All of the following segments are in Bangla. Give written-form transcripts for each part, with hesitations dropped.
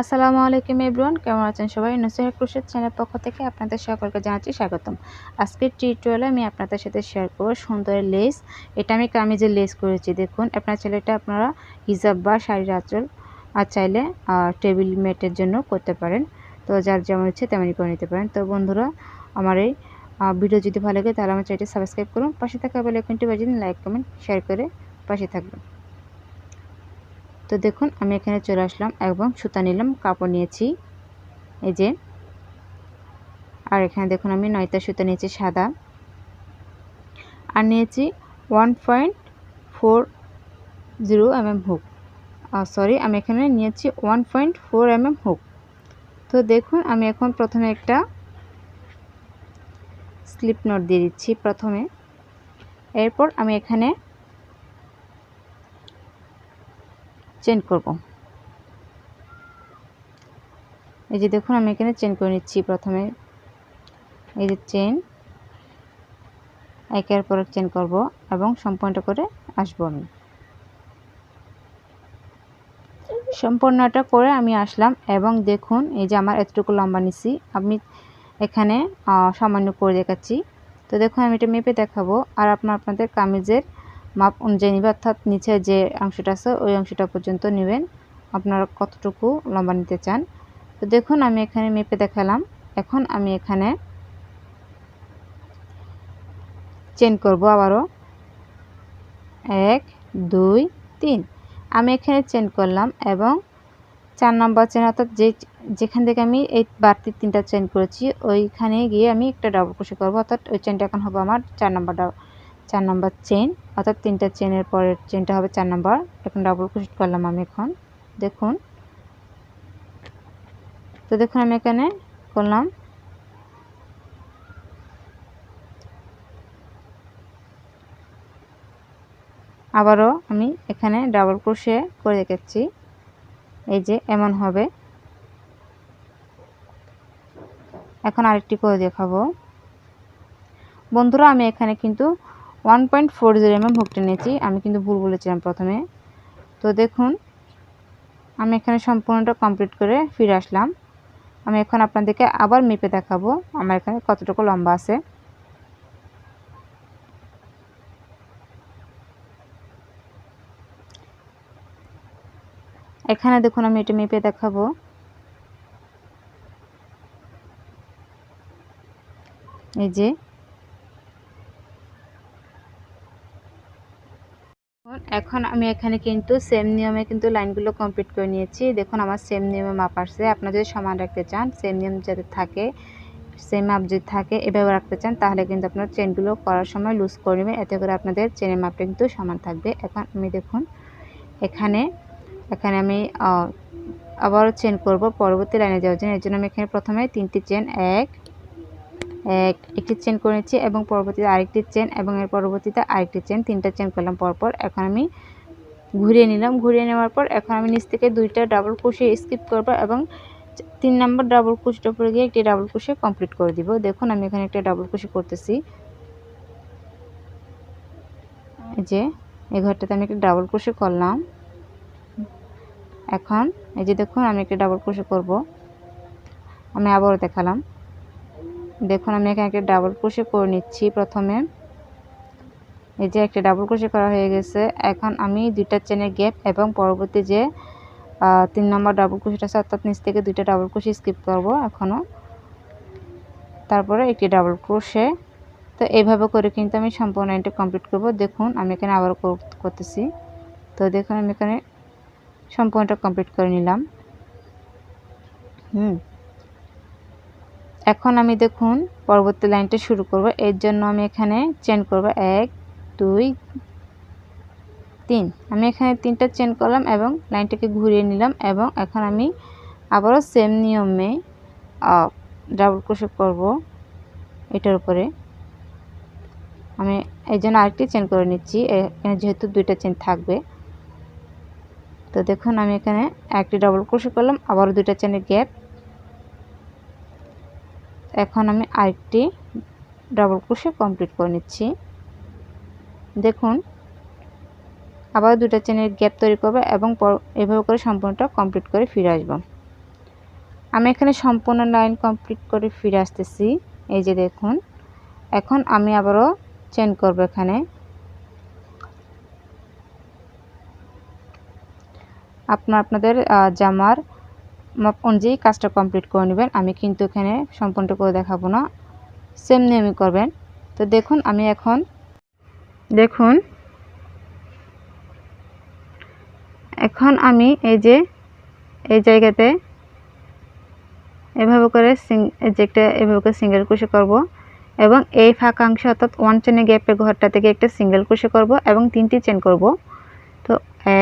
আসসালামু আলাইকুম এভরিওয়ান, কেমন আছেন সবাই? নসিহা ক্রোশেট চ্যানেল পক্ষ থেকে আপনাদের সকলকে জানাচ্ছি স্বাগতম। আজকের টিউটোরিয়ালে আমি আপনাদের সাথে শেয়ার করব সুন্দর লেস। এটা আমি কামিজের লেস করেছি। দেখুন, আপনার ছেলেটা আপনারা হিজাব বা শাড়ির আঁচল আর চাইলে টেবিল ম্যাটের জন্য করতে পারেন। তো যার যেমন ইচ্ছে তেমনই করে নিতে পারেন। তো বন্ধুরা, আমার এই ভিডিও যদি ভালো লাগে তাহলে আমার চ্যানেলটি সাবস্ক্রাইব করুন, পাশে থাকা বেল আইকনটি বাজিয়ে দিন, লাইক কমেন্ট শেয়ার করে পাশে থাকবেন। তো দেখুন, আমি এখানে চলে আসলাম এবং সুতা নিলাম, কাপড় নিয়েছি এই যে। আর এখানে দেখুন আমি 9টা সুতা নিয়েছি সাদা, আর নিয়েছি 1.40 mm হুক। সরি, আমি এখানে নিয়েছি 1.4 mm হুক। তো দেখুন, আমি এখন প্রথমে একটা স্লিপ নট দিয়ে দিচ্ছি প্রথমে। এরপর আমি এখানে চেন করব। এই যে দেখুন, আমি এখানে চেন করে নিচ্ছি প্রথমে। এই যে চেন, একের পর এক চেন করব এবং সম্পূর্ণটা করে আসবো। আমি সম্পূর্ণটা করে আমি আসলাম এবং দেখুন, এই যে আমার এতটুকু লম্বা নিছি, আমি এখানে সামান্য করে দেখাচ্ছি। তো দেখুন, আমি এটা মেপে দেখাবো, আর আপনাদের কামিজের মাপ অনুযায়ী নেবেন, অর্থাৎ নিচে যে অংশটা আছে ওই অংশটা পর্যন্ত নেবেন, আপনারা কতটুকু লম্বা নিতে চান। তো দেখুন, আমি এখানে মেপে দেখালাম। এখন আমি এখানে চেন করব আবারও 1 2 3। আমি এখানে চেন করলাম এবং 4 নম্বর চেন, অর্থাৎ যেখান থেকে আমি এই বাড়তি 3টা চেন করেছি ওইখানে গিয়ে আমি একটা ডাবল ক্রোশে করব, অর্থাৎ ওই চেনটা এখন হবে আমার 4 নম্বর চেন, অর্থাৎ 3টা চেনের পরের চেনটা হবে 4 নম্বর। এখন ডাবল ক্রোশে করলাম আমি এখন। দেখুন, তো দেখুন আমি এখানে করলাম। আবারও আমি এখানে ডাবল ক্রোশে করে দেখাচ্ছি। এই যে এমন হবে। এখন আরেকটি করে দেখাবো বন্ধুরা। আমি এখানে কিন্তু 1.40 mm হুকটা নিয়েছি, আমি কিন্তু ভুল বলেছিলাম প্রথমে। তো দেখুন, আমি এখানে সম্পূর্ণটা কমপ্লিট করে ফিরে আসলাম। আমি এখন আপনাদেরকে আবার মেপে দেখাবো আমার এখানে কতটুকু লম্বা আছে। এখানে দেখুন, আমি এটা মেপে দেখাবো। এই যে এখন আমি এখানে কিন্তু সেম নিয়মে কিন্তু লাইনগুলো কমপ্লিট করে নিয়েছি। দেখুন, আমার সেম নিয়মে মাপ আসছে। আপনারা যদি সমান রাখতে চান, সেম নিয়ম যাতে থাকে, সেম মাপ যদি থাকে এভাবে রাখতে চান, তাহলে কিন্তু আপনার চেনগুলো করার সময় লুজ করে নেবেন, এতে করে আপনাদের চেনের মাপটা কিন্তু সমান থাকবে। এখন আমি দেখুন এখানে আমি আবারও চেন করব পরবর্তী লাইনে যাওয়ার জন্য। এর জন্য আমি এখানে প্রথমে 3টি চেন, একটি চেন করে নিচ্ছি এবং পরবর্তীতে আরেকটি চেন এবং এর পরবর্তীতে আরেকটি চেন, 3টা চেন করলাম পরপর। এখন আমি ঘুরিয়ে নিলাম। ঘুরিয়ে নেওয়ার পর এখন আমি নিচ থেকে 2টা ডাবল ক্রোশে স্কিপ করব এবং 3 নম্বর ডাবল ক্রোশের উপরে গিয়ে একটি ডাবল ক্রোশে কমপ্লিট করে দিব। দেখুন, আমি এখানে একটা ডাবল ক্রোশে করতেছি। এই যে এই ঘরটাতে আমি একটা ডাবল ক্রোশে করলাম। এখন এই যে দেখুন, আমি একটা ডাবল ক্রোশে করব। আমি আবারও দেখালাম। দেখুন, আমি এখানে একটা ডাবল ক্রোশে করে নিচ্ছি প্রথমে। এই যে একটা ডাবল ক্রোশে করা হয়ে গেছে। এখন আমি 2টা চেনের গ্যাপ এবং পরবর্তী যে 3 নম্বর ডাবল ক্রোশেটা আছে, অর্থাৎ নিচ থেকে 2টা ডাবল ক্রোশে স্কিপ করব এখনও, তারপরে একটি ডাবল ক্রোশে। তো এইভাবে করে কিন্তু আমি সম্পূর্ণ লাইনটা কমপ্লিট করব। দেখুন, আমি এখানে আবার করতেছি। তো দেখুন, আমি এখানে সম্পূর্ণটা কমপ্লিট করে নিলাম। এখন আমি দেখুন পরবর্তী লাইনটা শুরু করব। এর জন্য আমি এখানে চেন করব 1 2 3। আমি এখানে 3টা চেন করলাম এবং লাইনটাকে ঘুরিয়ে নিলাম এবং এখন আমি আবারও সেম নিয়মে ডাবল ক্রোশে করব এটার উপরে। আমি এই জন্য আরেকটি চেন করে নিচ্ছি, এখানে যেহেতু 2টা চেন থাকবে। তো দেখুন, আমি এখানে একটি ডাবল ক্রোশে করলাম, আবারও 2টা চেনের গ্যাপ। এখন আমি আরেকটি ডাবল ক্রোশে কমপ্লিট করে নিচ্ছি। দেখুন, আবার 2টা চেনের গ্যাপ তৈরি করব এবং এভাবে করে সম্পূর্ণটা কমপ্লিট করে ফিরে আসব। আমি এখানে সম্পূর্ণ লাইন কমপ্লিট করে ফিরে আসতেছি। এই যে দেখুন, এখন আমি আবারও চেন করব। এখানে আপনাদের জামার মাপ অনুযায়ী কাজটা কমপ্লিট করে নেবেন। আমি কিন্তু এখানে সম্পূর্ণ করে দেখাবো না, সেম নিয়মই করবেন। তো দেখুন, আমি এখন আমি এই যে এই জায়গাতে এভাবে করে এভাবে করে সিঙ্গেল ক্রোশে করব এবং এই ফাঁকা অংশ অর্থাৎ 1 চেনের গ্যাপের ঘরটা থেকে একটা সিঙ্গেল ক্রোশে করব এবং 3টি চেন করব। তো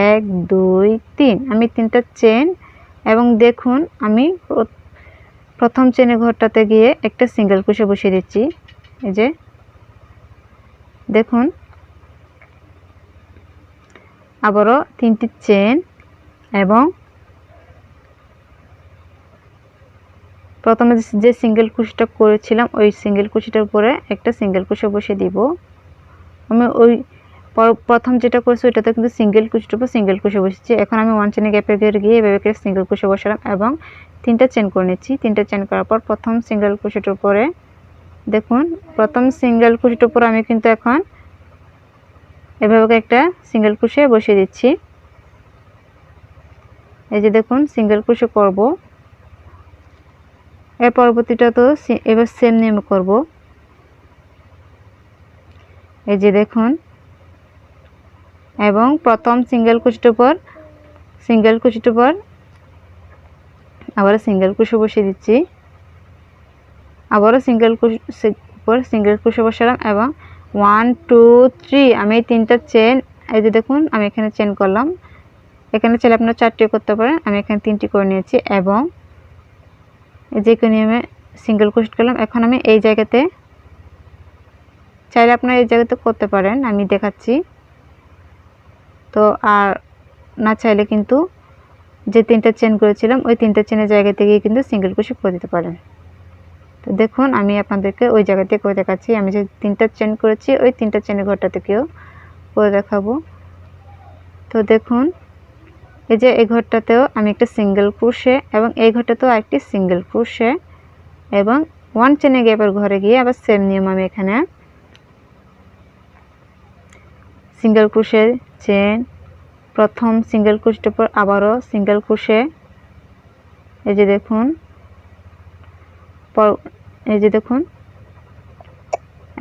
1 2 3 আমি 3টা চেন এবং দেখুন আমি প্রথম চেনের ঘরটাতে গিয়ে একটা সিঙ্গেল ক্রোশে বসিয়ে দিচ্ছি। এই যে দেখুন, আবারও 3টি চেন এবং প্রথমে যে সিঙ্গেল ক্রোশেটা করেছিলাম ওই সিঙ্গেল ক্রোশেটার উপরে একটা সিঙ্গেল ক্রোশে বসিয়ে দিব। আমি ওই প্রথম যেটা করেছি ওইটাতে কিন্তু সিঙ্গেল ক্রোশের উপর সিঙ্গেল ক্রোশে বসেছি। এখন আমি 1 চেনের গ্যাপের ঘরে গিয়ে এভাবে করে সিঙ্গেল ক্রোশে বসালাম এবং 3টা চেন করে নিচ্ছি। 3টা চেন করার পর প্রথম সিঙ্গেল ক্রোশেটার উপরে দেখুন, প্রথম সিঙ্গেল ক্রোশেটার উপর আমি কিন্তু এখন এভাবে করে একটা সিঙ্গেল ক্রোশে বসিয়ে দিচ্ছি। এই যে দেখুন, সিঙ্গেল ক্রোশে করব। এর পরবর্তীটা তো এবার সেম নিয়মে করব। এই যে দেখুন, এবং প্রথম সিঙ্গেল ক্রোশের উপর আবার সিঙ্গেল ক্রোশে বসিয়ে দিচ্ছি। আবারও সিঙ্গেল ক্রোশে বসালাম এবং 1 2 3 আমি 3টা চেন, এই যে দেখুন আমি এখানে চেন করলাম। এখানে চাইলে আপনারা 4টি করতে পারেন, আমি এখানে 3টি করে নিয়েছি এবং যে নিয়মে সিঙ্গেল ক্রোশে করলাম। এখন আমি এই জায়গাতে চাইলে আপনারা এই জায়গাতে করতে পারেন, আমি দেখাচ্ছি। তো আর না চাইলে কিন্তু যে 3টা চেন করেছিলাম ওই 3টা চেনের জায়গা থেকে কিন্তু সিঙ্গেল ক্রোশে করে দিতে পারেন। তো দেখুন, আমি আপনাদেরকে ওই জায়গা থেকে করে দেখাচ্ছি। আমি যে 3টা চেন করেছি ওই 3টা চেনের ঘরটা থেকেও করে দেখাবো। তো দেখুন, এই যে এই ঘরটাতেও আমি একটা সিঙ্গেল ক্রোশে এবং এই ঘরটাতেও আরেকটি সিঙ্গেল ক্রোশে এবং 1 চেনের গ্যাপের ঘরে গিয়ে আবার সেম নিয়ম আমি এখানে সিঙ্গেল ক্রোশে চেন, প্রথম সিঙ্গেল ক্রোশের উপর আবারও সিঙ্গেল ক্রোশে। এই যে দেখুন,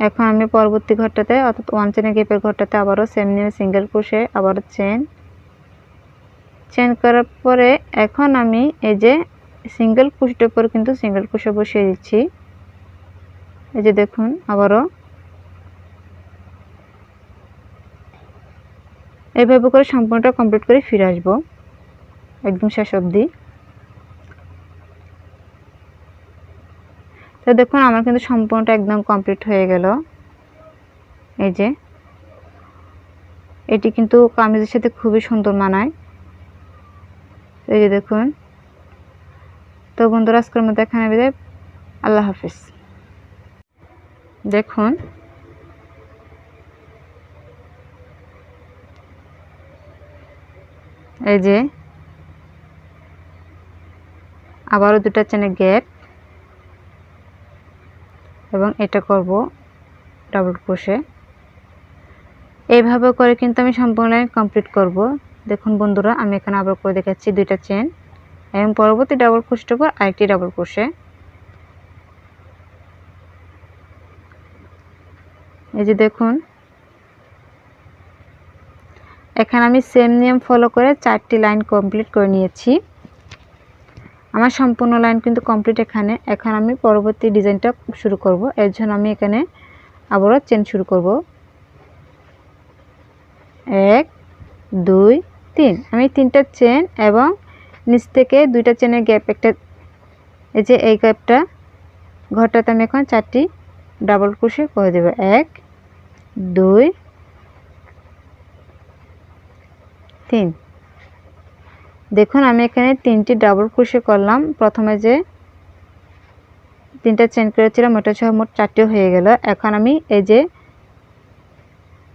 এখন আমি পরবর্তী ঘরটাতে অর্থাৎ 1 চেনের গ্যাপের ঘরটাতে আবারও সেম নিয়মে সিঙ্গেল ক্রোশে, আবারও চেন করার পরে এখন আমি এই যে সিঙ্গেল ক্রোশের উপর কিন্তু সিঙ্গেল ক্রোশে বসিয়ে দিচ্ছি। এই যে দেখুন, আবারও এইভাবে করে সম্পূর্ণটা কমপ্লিট করে ফিরে আসব একদম শেষ অবধি। তো দেখুন, আমার কিন্তু সম্পূর্ণটা একদম কমপ্লিট হয়ে গেল। এই যে এটি কিন্তু কামিজের সাথে খুবই সুন্দর মানায়। এই যে দেখুন। তো বন্ধুরা, আজকের মতো এখানে বিদায়। আল্লাহ হাফিজ। দেখুন, এই যে আবারও 2টা চেনের গ্যাপ এবং এটা করব ডাবল ক্রোশে। এইভাবে করে কিন্তু আমি সম্পূর্ণ লাইন কমপ্লিট করব। দেখুন বন্ধুরা, আমি এখানে আবার করে দেখাচ্ছি 2টা চেন এবং পরবর্তী ডাবল ক্রোশের উপর আরেকটি ডাবল ক্রোশে। এই যে দেখুন, এখানে আমি সেম নিয়ম ফলো করে 4টি লাইন কমপ্লিট করে নিয়েছি। আমার সম্পূর্ণ লাইন কিন্তু কমপ্লিট। এখন আমি পরবর্তী ডিজাইনটা শুরু করব। এর জন্য আমি এখানে আবারও চেন শুরু করব। 1 2 3 আমি 3টা চেন এবং নিচ থেকে 2টা চেনের গ্যাপ একটা, এই যে এই গ্যাপটা ঘরটাতে আমি এখন 4টি ডাবল ক্রোশে করে দেব। 1 2 3। দেখুন, আমি এখানে 3টি ডাবল ক্রোশে করলাম। প্রথমে যে 3টা চেন করেছিলাম ওটা সহ মোট 4টি হয়ে গেল। এখন আমি এই যে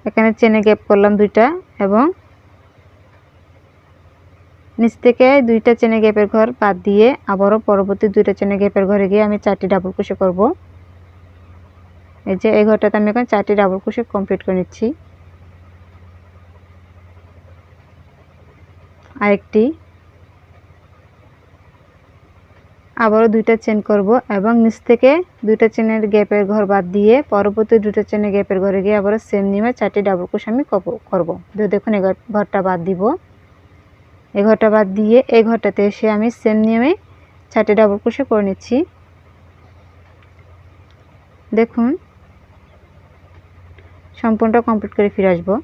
এখানে চেনে গ্যাপ করলাম 2টা এবং নিচ থেকে দুইটা চেনের গ্যাপের ঘর বাদ দিয়ে আবারও পরবর্তী দুইটা চেনের গ্যাপের ঘরে গিয়ে আমি 4টি ডাবল ক্রোশে করব। এই যে এই ঘরটাতে আমি এখন 4টি ডাবল ক্রোশে কমপ্লিট করে নিচ্ছি। আরেকটি, আবারও দুইটা চেন করব এবং নিচ থেকে দুইটা চেনের গ্যাপের ঘর বাদ দিয়ে পরবর্তী দুইটা চেনের গ্যাপের ঘরে গিয়ে আবারও সেম নিয়মে 4টি ডাবল ক্রোশে আমি করব। দেখুন এই ঘরটা বাদ দিব, এই ঘরটা বাদ দিয়ে এই ঘরটাতে এসে আমি সেম নিয়মে 4টি ডাবল ক্রোশে করে নিচ্ছি। দেখুন সম্পূর্ণটা কমপ্লিট করে ফিরে আসবো।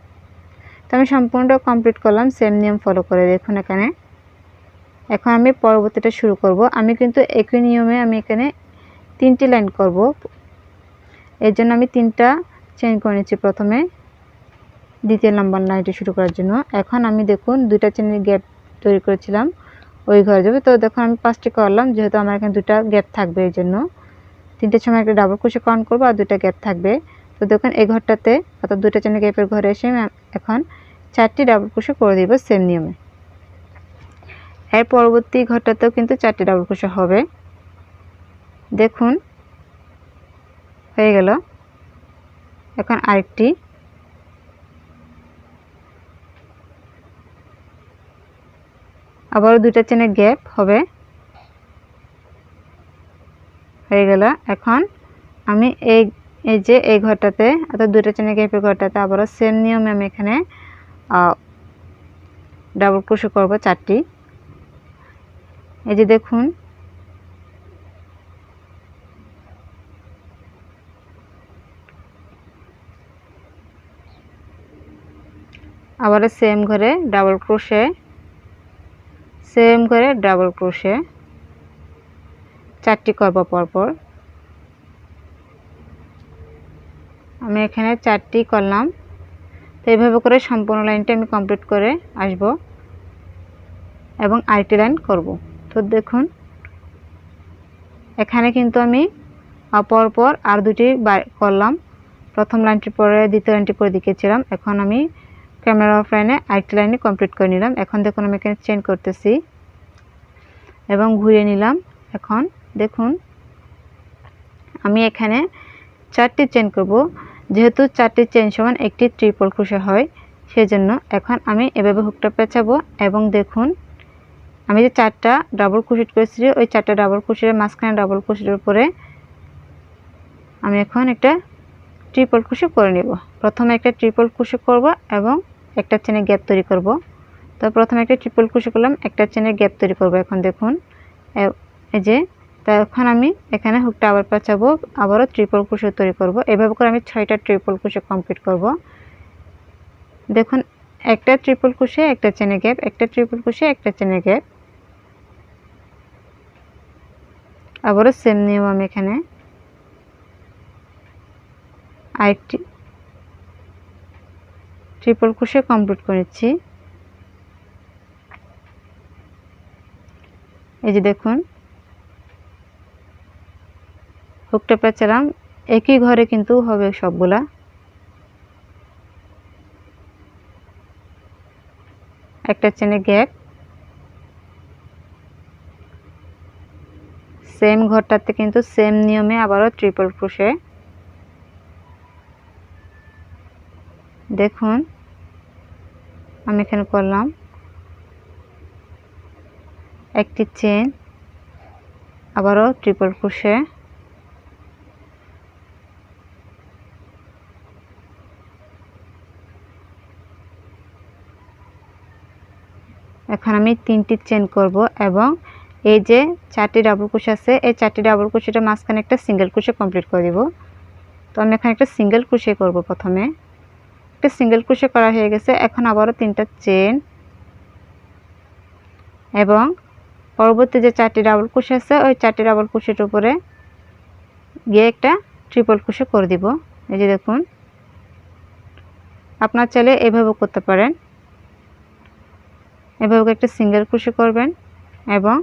তো আমি সম্পূর্ণটা কমপ্লিট করলাম সেম নিয়ম ফলো করে। দেখুন এখানে এখন আমি পরবর্তীটা শুরু করব। আমি কিন্তু একই নিয়মে আমি এখানে 3টি লাইন করব, এর জন্য আমি 3টা চেন করে নিচ্ছি প্রথমে দ্বিতীয় নাম্বার লাইনটি শুরু করার জন্য। এখন আমি দেখুন দুইটা চেনের গ্যাপ তৈরি করেছিলাম ওই ঘরে যাবে। তো দেখুন আমি 5টি করলাম, যেহেতু আমার এখানে দুটো গ্যাপ থাকবে এই জন্য 3টের সময় একটা ডাবল ক্রোশে কাউন্ট করব আর দুটো গ্যাপ থাকবে। তো দেখুন এই ঘরটাতে অর্থাৎ দুইটা চেনের গ্যাপের ঘরে এসে এখন 4টি ডাবল ক্রোশে করে দিব সেম নিয়মে। এর পরবর্তী ঘরটাতেও কিন্তু 4টি ডাবল ক্রোশে হবে। দেখুন হয়ে গেল। এখন আরেকটি, আবারও দুইটা চেনের গ্যাপ হবে, হয়ে গেল। এখন আমি এই যে এই ঘরটাতে অর্থাৎ দুইটা চেনের গ্যাপের ঘরটাতে আবারও সেম নিয়মে আমি এখানে ডাবল ক্রোশে করব 4টি। এই যে দেখুন আবারও সেম ঘরে ডাবল ক্রোশে, সেম ঘরে ডাবল ক্রোশে 4টি করব পরপর। আমি এখানে 4টি করলাম। তো এইভাবে করে সম্পূর্ণ লাইনটা আমি কমপ্লিট করে আসব এবং আরেকটি লাইন করব। তো দেখুন এখানে কিন্তু আমি পরপর আর দুটি করলাম, প্রথম লাইনটির পরে দ্বিতীয় লাইনটি করে দেখিয়েছিলাম। এখন আমি ক্যামেরা অফ লাইনে আরেকটি লাইনে কমপ্লিট করে নিলাম। এখন দেখুন আমি এখানে চেন করতেছি এবং ঘুরিয়ে নিলাম। এখন দেখুন আমি এখানে 4টি চেন করব, যেহেতু 4টি চেন সমান একটি ট্রিপল ক্রোশে হয় সেজন্য এখন আমি এভাবে হুকটা পেঁচাবো এবং দেখুন আমি যে 4টা ডাবল ক্রোশেট করেছি ওই 4টা ডাবল ক্রোশেটের মাঝখানে ডাবল ক্রোশেটের উপরে আমি এখন একটা ট্রিপল ক্রোশে করে নেব। প্রথমে একটা ট্রিপল ক্রোশে করব এবং একটা চেনে গ্যাপ তৈরি করব। তো প্রথমে একটা ট্রিপল ক্রোশে করলাম, একটা চেনে গ্যাপ তৈরি করব। এখন দেখুন এই যে তখন আমি এখানে হুকটা আবার পেঁচাবো, আবারও ট্রিপল ক্রোশে তৈরি করব। এভাবে করে আমি 6টা ট্রিপল ক্রোশে কমপ্লিট করব। দেখুন একটা ট্রিপল ক্রোশে একটা চেনে গ্যাপ, একটা ট্রিপল ক্রোশে একটা চেনে গ্যাপ, আবারও সেম নিয়ম আমি এখানে আরেকটি ট্রিপল ক্রোশে কমপ্লিট করে নিচ্ছি। এই যে দেখুন হুকটা পেঁচালাম, একই ঘরে কিন্তু হবে সবগুলা। একটা চেনে গ্যাপ, সেম ঘরটাতে কিন্তু সেম নিয়মে আবারও ট্রিপল ক্রোশে। দেখুন আমি এখানে করলাম একটি চেন, আবারও ট্রিপল ক্রোশে, এখন আমি 3টি চেন করব এবং এই যে 4টি ডাবল ক্রোশে আছে এই 4টি ডাবল ক্রোশেটা মাঝখানে একটা সিঙ্গেল ক্রোশে কমপ্লিট করে দিব। তো আমি এখানে একটা সিঙ্গেল ক্রোশে করব। প্রথমে একটা সিঙ্গেল ক্রোশে করা হয়ে গেছে, এখন আবারও 3টা চেন এবং পরবর্তী যে 4টি ডাবল ক্রোশে আছে ওই 4টি ডাবল ক্রোশের উপরে গিয়ে একটা ট্রিপল ক্রোশে করে দিব। এই যে দেখুন আপনার চাইলে এভাবে করতে পারেন, এভাবে একটা সিঙ্গেল ক্রোশে করবেন এবং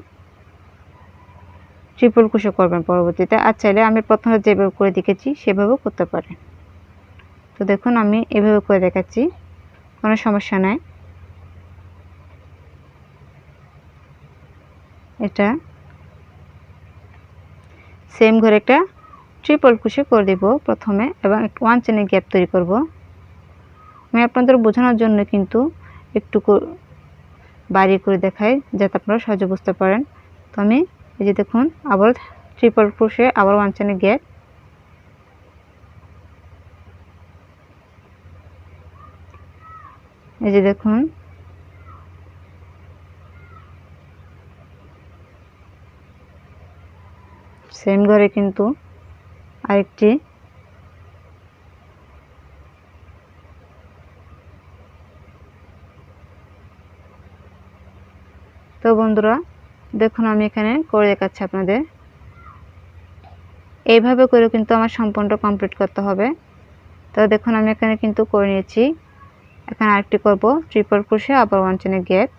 ট্রিপল ক্রোশে করবেন পরবর্তীতে। আর চাইলে আমি প্রথমে যেভাবে করে দেখেছি সেভাবেও করতে পারেন। তো দেখুন আমি এভাবে করে দেখাচ্ছি, কোনো সমস্যা নাই। এটা সেম ঘরে একটা ট্রিপল ক্রোশে করে দেব প্রথমে এবং 1 চেনের গ্যাপ তৈরি করব। আমি আপনাদের বোঝানোর জন্য কিন্তু একটু বাড়িয়ে করে দেখাই যাতে আপনারা সহজে বুঝতে পারেন। তো আমি এই যে দেখুন আবার ট্রিপল ক্রোশে আবার 1 চেনের গ্যাপ, এই যে দেখুন সেম ঘরে কিন্তু আরেকটি তো বন্ধুরা দেখুন আমি এখানে করে দেখাচ্ছি আপনাদের। এইভাবে করে কিন্তু আমার সম্পূর্ণটা কমপ্লিট করতে হবে। তো দেখুন আমি এখানে কিন্তু করে নিয়েছি। এখন আরেকটি করব ট্রিপল ক্রোশে আবার 1 চেনের গ্যাপ।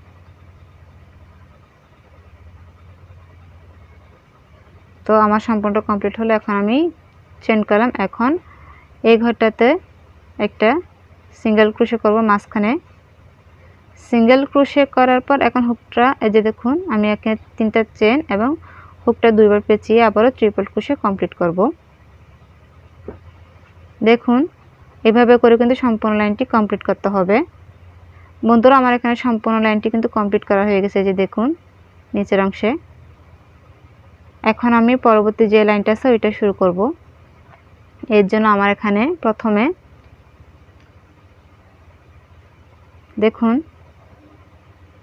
তো আমার সম্পূর্ণ কমপ্লিট হলো। এখন আমি চেন করলাম। এখন এই ঘরটাতে একটা সিঙ্গেল ক্রোশে করব মাঝখানে। সিঙ্গেল ক্রোশে করার পর এখন হুকটা এই যে দেখুন আমি এখানে 3টা চেন এবং হুকটা 2বার পেঁচিয়ে আবারও ট্রিপল ক্রোশে কমপ্লিট করব। দেখুন এভাবে করে কিন্তু সম্পূর্ণ লাইনটি কমপ্লিট করতে হবে। বন্ধুরা আমার এখানে সম্পূর্ণ লাইনটি কিন্তু কমপ্লিট করা হয়ে গেছে, যে দেখুন নিচের অংশে। এখন আমি পরবর্তী যে লাইনটা আছে ওইটা শুরু করব। এর জন্য আমার এখানে প্রথমে দেখুন